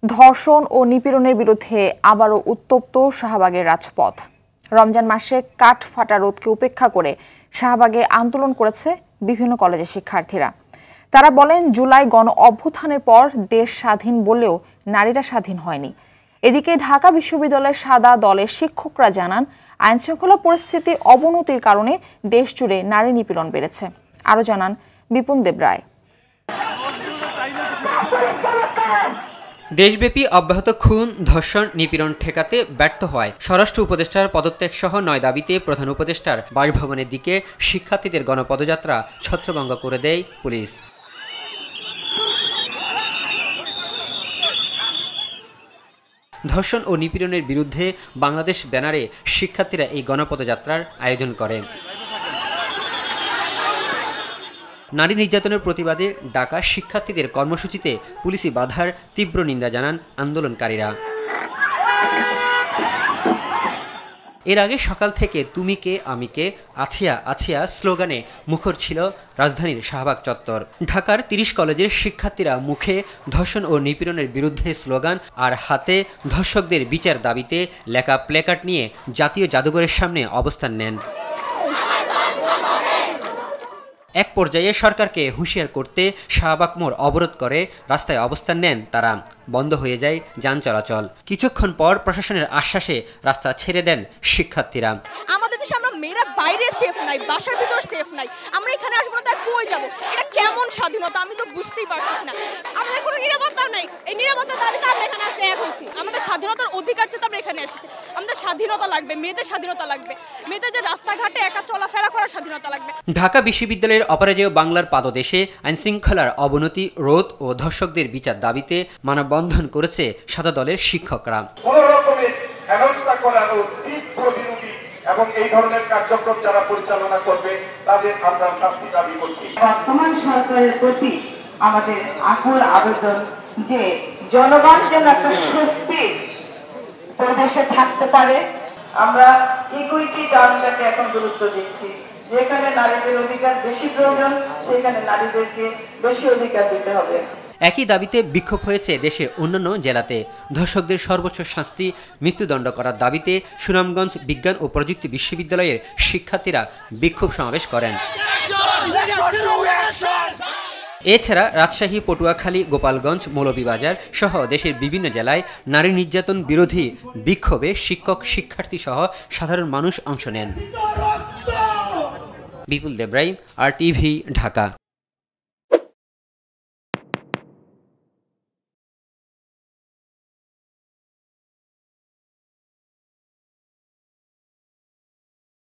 ধর্ষণ ও নিপীড়নের বিরুদ্ধে আবারও উত্তপ্ত শাহবাগের রাজপথ। রমজান মাসে কাঠ ফাটা রোদকে উপেক্ষা করে শাহবাগে আন্দোলন করেছে বিভিন্ন কলেজের শিক্ষার্থীরা। তারা বলেন, জুলাই গণ অভ্যুত্থানের পর দেশ স্বাধীন বলেও নারীরা স্বাধীন হয়নি। এদিকে ঢাকা বিশ্ববিদ্যালয়ের সাদা দলের শিক্ষকরা জানান, আইনশৃঙ্খলা পরিস্থিতি অবনতির কারণে দেশ জুড়ে নারী নিপীড়ন বেড়েছে। আরও জানান বিপুল দেবরায়। দেশব্যাপী অব্যাহত খুন, ধর্ষণ, নিপীড়ন ঠেকাতে ব্যর্থ হয় স্বরাষ্ট্র উপদেষ্টার পদত্যাগ সহ ৯ দাবিতে প্রধান উপদেষ্টার বাসভবনের দিকে শিক্ষার্থীদের গণপদযাত্রা ছত্রভঙ্গ করে দেয় পুলিশ। ধর্ষণ ও নিপীড়নের বিরুদ্ধে বাংলাদেশ ব্যানারে শিক্ষার্থীরা এই গণপদযাত্রার আয়োজন করে। নারী নির্যাতনের প্রতিবাদে ডাকা শিক্ষার্থীদের কর্মসূচিতে পুলিশি বাধার তীব্র নিন্দা জানান আন্দোলনকারীরা। এর আগে সকাল থেকে তুমি কে আমি কে, আছিয়া আছিয়া স্লোগানে মুখর ছিল রাজধানীর শাহবাগ চত্বর। ঢাকার ৩০ কলেজের শিক্ষার্থীরা মুখে ধর্ষণ ও নিপীড়নের বিরুদ্ধে স্লোগান আর হাতে ধর্ষকদের বিচার দাবিতে লেখা প্ল্যাকার্ড নিয়ে জাতীয় জাদুঘরের সামনে অবস্থান নেন। এক পর্যায়ে সরকারকে হুঁশিয়ার করতে শাহবাগ মোড় অবরোধ করে রাস্তায় অবস্থান নেন তারা। বন্ধ হয়ে যায় যান চলাচল। কিছুক্ষণ পর প্রশাসনের আশ্বাসে রাস্তা ছেড়ে দেন শিক্ষার্থীরা। আমাদের দেশে আমরা মেয়েরা বাইরে সেফ নাই, বাসার ভিতর সেফ নাই। আমরা এখানে আসবো না, তাই কই যাবো? এটা কেমন স্বাধীনতা আমি তো বুঝতেই পারছি না। আমাদের কোনো নিরাপত্তা নাই। এই নিরাপত্তার দাবিতে আমরা এখানে আজকে এক হয়েছি। আমাদের স্বাধীনতার অধিকার চেয়ে আমরা এখানে এসেছি। আমাদের স্বাধীনতা লাগবে, মেয়েদের স্বাধীনতা লাগবে, মেয়েদের যে রাস্তাঘাটে একা চলাফেরা করার স্বাধীনতা লাগবে। ঢাকা বিশ্ববিদ্যালয়ের অপরাজেয় বাংলার পাদদেশে আইনশৃঙ্খলার অবনতি রোধ ও ধর্ষকদের বিচার দাবিতে মানববন্ধন করেছে সাদা দলের শিক্ষকরা। কোন রকমের হেনস্থা করানো তীব্র বিরোধী এবং এই ধরনের কার্যক্রম যারা পরিচালনা করবে তাদের আমরা শাস্তি দাবি করছি। বর্তমান সরকারের প্রতি আমাদের আকুল আবেদন যে জনগণ যেন একটা স্বস্তি পরিবেশে থাকতে পারে। আমরা ইকুইটি টার্মটাকে এখন গুরুত্ব দিচ্ছি। যেখানে নারীদের অধিকার বেশি প্রয়োজন সেখানে নারীদেরকে বেশি অধিকার দিতে হবে। একই দাবিতে বিক্ষোভ হয়েছে দেশের অন্যান্য জেলাতে। ধর্ষকদের সর্বোচ্চ শাস্তি মৃত্যুদণ্ড করার দাবিতে সুনামগঞ্জ বিজ্ঞান ও প্রযুক্তি বিশ্ববিদ্যালয়ের শিক্ষার্থীরা বিক্ষোভ সমাবেশ করেন। এছাড়া রাজশাহী, পটুয়াখালী, গোপালগঞ্জ, মৌলভীবাজার সহ দেশের বিভিন্ন জেলায় নারী নির্যাতন বিরোধী বিক্ষোভে শিক্ষক, শিক্ষার্থী সহ সাধারণ মানুষ অংশ নেন। বিপুল দেবরাই, RTV, ঢাকা।